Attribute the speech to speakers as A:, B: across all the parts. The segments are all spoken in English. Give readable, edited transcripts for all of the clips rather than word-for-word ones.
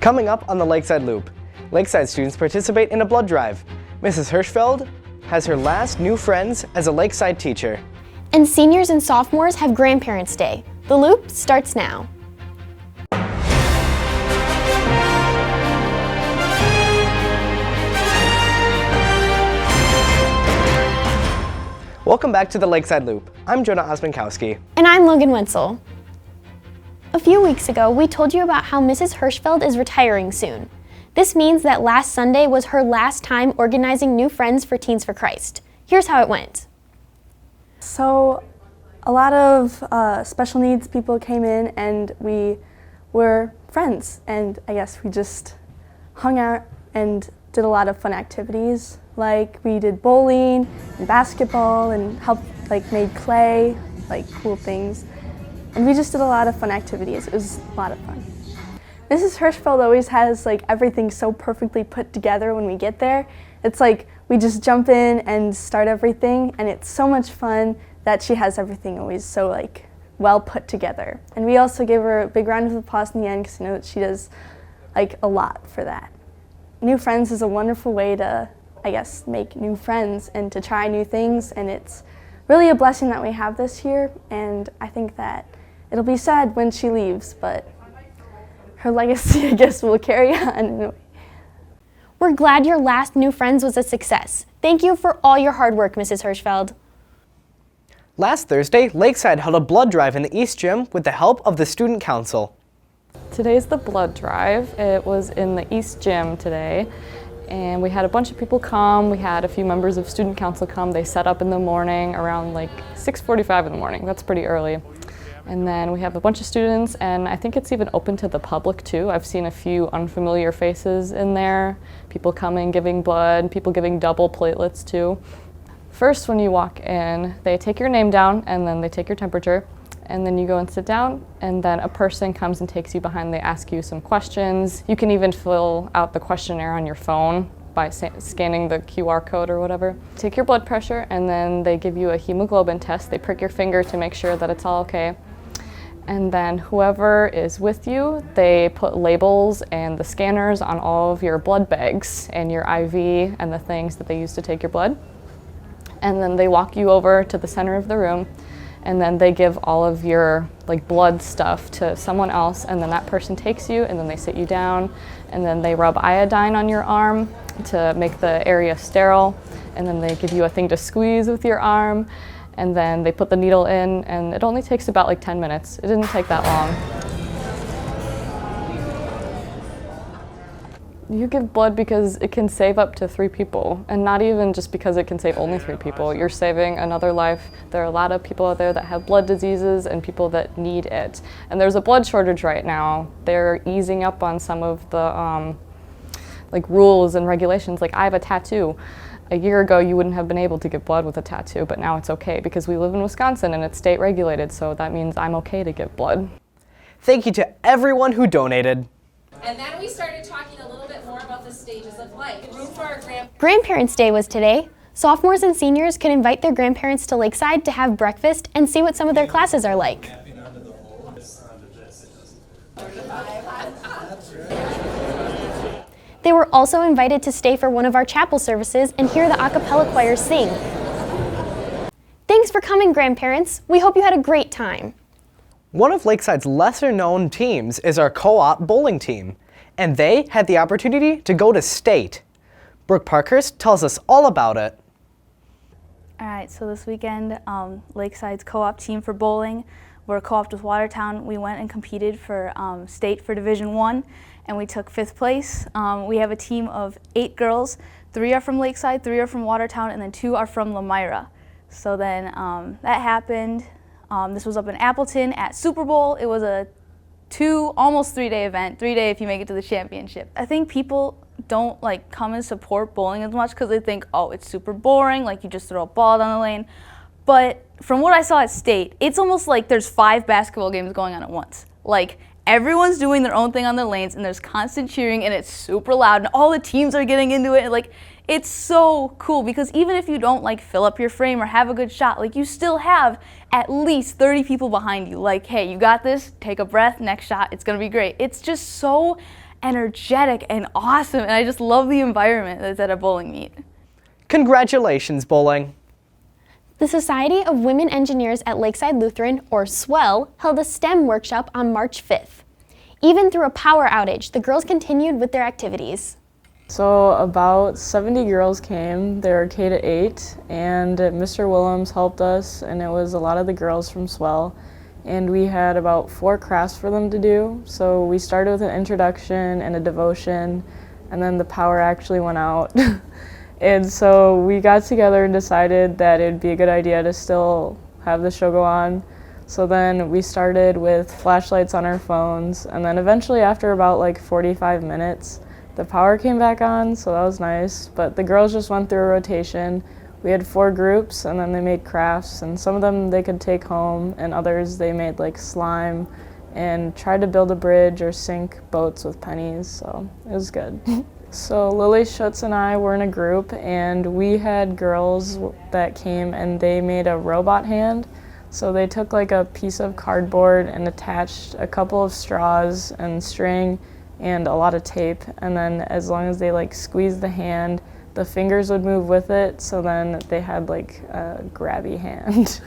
A: Coming up on the Lakeside Loop, Lakeside students participate in a blood drive. Mrs. Hirschfeld has her last new friends as a Lakeside teacher.
B: And seniors and sophomores have Grandparents' Day. The Loop starts now.
A: Welcome back to the Lakeside Loop. I'm Jonah Osmankowski.
B: And I'm Logan Wenzel. A few weeks ago, we told you about how Mrs. Hirschfeld is retiring soon. This means that last Sunday was her last time organizing new friends for Teens for Christ. Here's how it went.
C: So a lot of special needs people came in and we were friends, and I guess we just hung out and did a lot of fun activities. Like we did bowling and basketball and made clay, cool things. And we just did a lot of fun activities. It was a lot of fun. Mrs. Hirschfeld always has everything so perfectly put together when we get there. It's like we just jump in and start everything, and it's so much fun that she has everything always so well put together. And we also gave her a big round of applause in the end because I know that she does a lot for that. New friends is a wonderful way to, I guess, make new friends and to try new things, and it's really a blessing that we have this year, and I think that it'll be sad when she leaves, but her legacy, I guess, will carry on.
B: We're glad your last new friends was a success. Thank you for all your hard work, Mrs. Hirschfeld.
A: Last Thursday, Lakeside held a blood drive in the East Gym with the help of the Student Council.
D: Today's the blood drive. It was in the East Gym today, and we had a bunch of people come. We had a few members of Student Council come. They set up in the morning around 6:45 in the morning. That's pretty early. And then we have a bunch of students, and I think it's even open to the public too. I've seen a few unfamiliar faces in there, people coming, giving blood, people giving double platelets too. First, when you walk in, they take your name down and then they take your temperature, and then you go and sit down, and then a person comes and takes you behind. They ask you some questions. You can even fill out the questionnaire on your phone by scanning the QR code or whatever. Take your blood pressure, and then they give you a hemoglobin test. They prick your finger to make sure that it's all okay. And then whoever is with you, they put labels and the scanners on all of your blood bags and your IV and the things that they use to take your blood. And then they walk you over to the center of the room, and then they give all of your blood stuff to someone else, and then that person takes you, and then they sit you down, and then they rub iodine on your arm to make the area sterile, and then they give you a thing to squeeze with your arm, and then they put the needle in, and it only takes about 10 minutes. It didn't take that long. You give blood because it can save up to 3 people, and not even just because it can save only 3 people. You're saving another life. There are a lot of people out there that have blood diseases and people that need it. And there's a blood shortage right now. They're easing up on some of the rules and regulations. I have a tattoo. A year ago, you wouldn't have been able to give blood with a tattoo, but now it's okay because we live in Wisconsin and it's state regulated, so that means I'm okay to give blood.
A: Thank you to everyone who donated.
E: And then we started talking a little bit more about the stages of life. Room for our
B: Grandparents' Day was today. Sophomores and seniors could invite their grandparents to Lakeside to have breakfast and see what some of their classes are like. They were also invited to stay for one of our chapel services and hear the a cappella choirs sing. Thanks for coming, grandparents. We hope you had a great time.
A: One of Lakeside's lesser-known teams is our CoOp Bowling team, and they had the opportunity to go to state. Brooke Parkhurst tells us all about it.
F: All right, so this weekend, Lakeside's co-op team for bowling, we're co-oped with Watertown. We went and competed for state for Division I, and we took 5th place. We have a team of 8 girls. 3 are from Lakeside, 3 are from Watertown, and then 2 are from Lamira. So then that happened. This was up in Appleton at Super Bowl. It was a almost 3-day event, 3-day if you make it to the championship. I think people don't come and support bowling as much because they think, oh, it's super boring, you just throw a ball down the lane. But from what I saw at state, it's almost like there's 5 basketball games going on at once. Everyone's doing their own thing on their lanes, and there's constant cheering, and it's super loud, and all the teams are getting into it. And, it's so cool because even if you don't fill up your frame or have a good shot, you still have at least 30 people behind you. Hey, you got this, take a breath, next shot, it's gonna be great. It's just so energetic and awesome, and I just love the environment that's at a bowling meet.
A: Congratulations, bowling!
B: The Society of Women Engineers at Lakeside Lutheran, or SWEL, held a STEM workshop on March 5th. Even through a power outage, the girls continued with their activities.
D: So about 70 girls came. They were K to 8, and Mr. Willems helped us, and it was a lot of the girls from SWEL. And we had about 4 crafts for them to do. So we started with an introduction and a devotion, and then the power actually went out. And so we got together and decided that it'd be a good idea to still have the show go on. So then we started with flashlights on our phones, and then eventually after about like 45 minutes, the power came back on, so that was nice. But the girls just went through a rotation. We had 4 groups, and then they made crafts, and some of them they could take home, and others they made like slime and tried to build a bridge or sink boats with pennies, so it was good. So Lily Schutz and I were in a group, and we had girls that came and they made a robot hand. So they took like a piece of cardboard and attached a couple of straws and string and a lot of tape, and then as long as they like squeezed the hand, the fingers would move with it, so then they had like a grabby hand.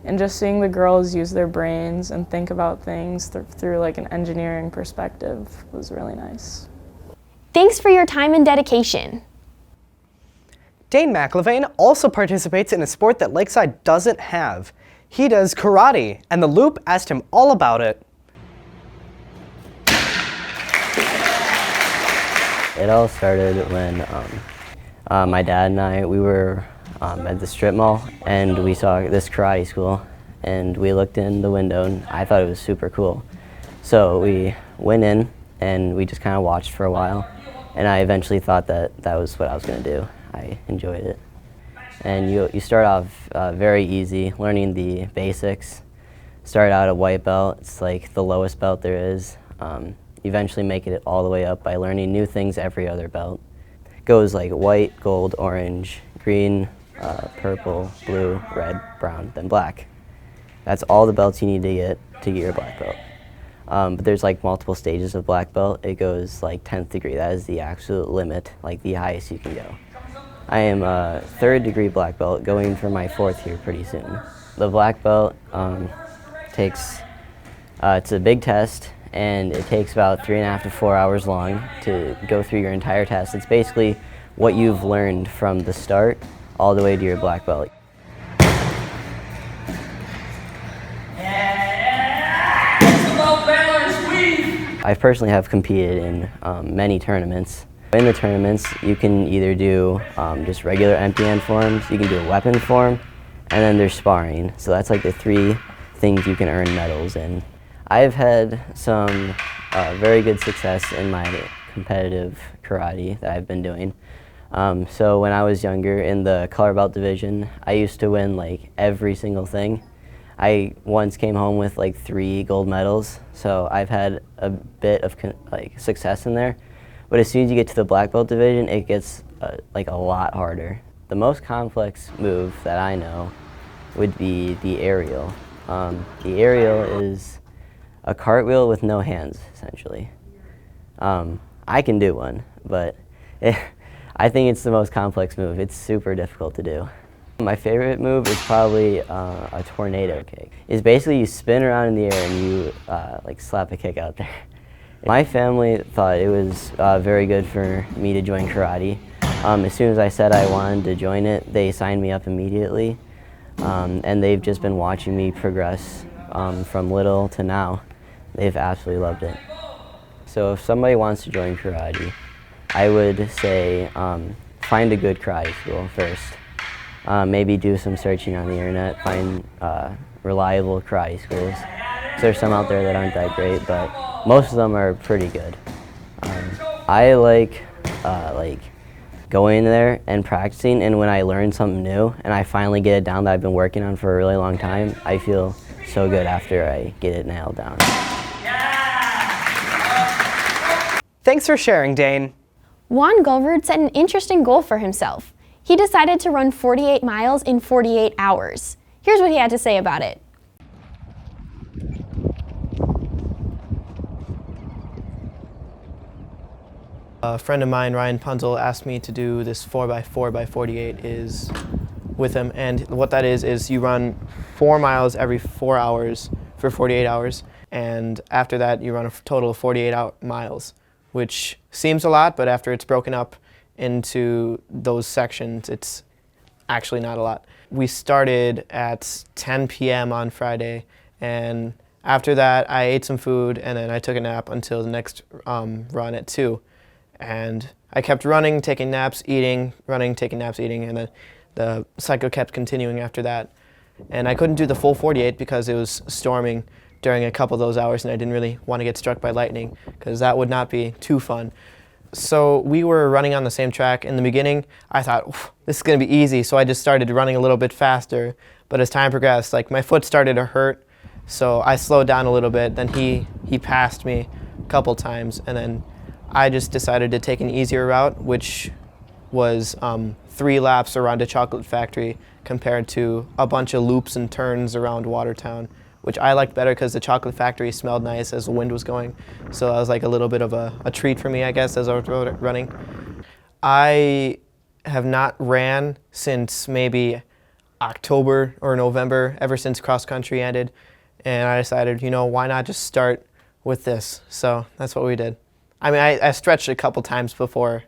D: And just seeing the girls use their brains and think about things through like an engineering perspective was really nice.
B: Thanks for your time and dedication.
A: Dane McIlvain also participates in a sport that Lakeside doesn't have. He does karate, and the Loop asked him all about it.
G: It all started when my dad and I, we were at the strip mall, and we saw this karate school, and we looked in the window, and I thought it was super cool. So we went in, and we just kind of watched for a while, and I eventually thought that that was what I was going to do. I enjoyed it. And you start off very easy, learning the basics. Start out at white belt, it's like the lowest belt there is. Eventually make it all the way up by learning new things every other belt. Goes like white, gold, orange, green, purple, blue, red, brown, then black. That's all the belts you need to get your black belt. But there's like multiple stages of black belt. It goes like 10th degree. That is the absolute limit, like the highest you can go. I am a 3rd degree black belt, going for my 4th here pretty soon. The black belt takes, it's a big test, and it takes about 3.5 to 4 hours long to go through your entire test. It's basically what you've learned from the start all the way to your black belt. I personally have competed in many tournaments. In the tournaments, you can either do just regular empty hand forms, you can do a weapon form, and then there's sparring. So that's like the 3 things you can earn medals in. I've had some very good success in my competitive karate that I've been doing. So when I was younger in the color belt division, I used to win like every single thing. I once came home with like 3 gold medals, so I've had a bit of success in there. But as soon as you get to the black belt division, it gets like a lot harder. The most complex move that I know would be the aerial. The aerial is a cartwheel with no hands, essentially. I can do one, but I think it's the most complex move. It's super difficult to do. My favorite move is probably a tornado kick. It's basically you spin around in the air and you like slap a kick out there. My family thought it was very good for me to join karate. As soon as I said I wanted to join it, they signed me up immediately. And they've just been watching me progress from little to now. They've absolutely loved it. So if somebody wants to join karate, I would say find a good karate school first. Maybe do some searching on the internet, find reliable karate schools. There's some out there that aren't that great, but most of them are pretty good. I like going there and practicing, and when I learn something new and I finally get it down that I've been working on for a really long time, I feel so good after I get it nailed down.
A: Thanks for sharing, Dane.
B: Juan Gulroad set an interesting goal for himself. He decided to run 48 miles in 48 hours. Here's what he had to say about it.
H: A friend of mine, Ryan Punzel, asked me to do this 4x4x48 is with him, and what that is you run 4 miles every 4 hours for 48 hours, and after that you run a total of 48 miles, which seems a lot, but after it's broken up into those sections, it's actually not a lot. We started at 10 p.m. on Friday, and after that I ate some food, and then I took a nap until the next run at 2. And I kept running, taking naps, eating, running, taking naps, eating, and then the cycle kept continuing after that. And I couldn't do the full 48 because it was storming during a couple of those hours, and I didn't really want to get struck by lightning because that would not be too fun. So we were running on the same track. In the beginning, I thought, this is going to be easy, so I just started running a little bit faster. But as time progressed, like my foot started to hurt, so I slowed down a little bit. Then he passed me a couple times, and then I just decided to take an easier route, which was 3 laps around a chocolate factory compared to a bunch of loops and turns around Watertown, which I liked better because the chocolate factory smelled nice as the wind was going. So that was like a little bit of a treat for me, I guess, as I was running. I have not ran since maybe October or November, ever since cross country ended. And I decided, why not just start with this? So that's what we did. I mean, I stretched a couple times before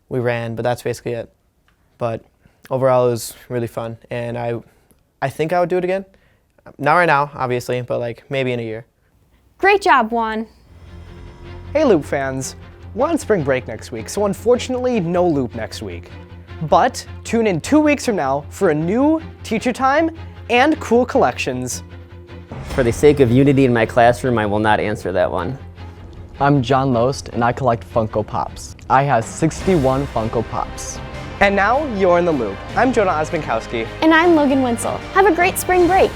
H: we ran, but that's basically it. But overall, it was really fun, and I think I would do it again. Not right now, obviously, but like maybe in a year.
B: Great job, Juan.
A: Hey Loop fans, we're on spring break next week, so unfortunately no Loop next week. But tune in 2 weeks from now for a new teacher time and cool collections.
I: For the sake of unity in my classroom, I will not answer that one.
J: I'm John Loest, and I collect Funko Pops. I have 61 Funko Pops.
A: And now you're in the Loop. I'm Jonah Osmankowski.
B: And I'm Logan Wenzel. Have a great spring break.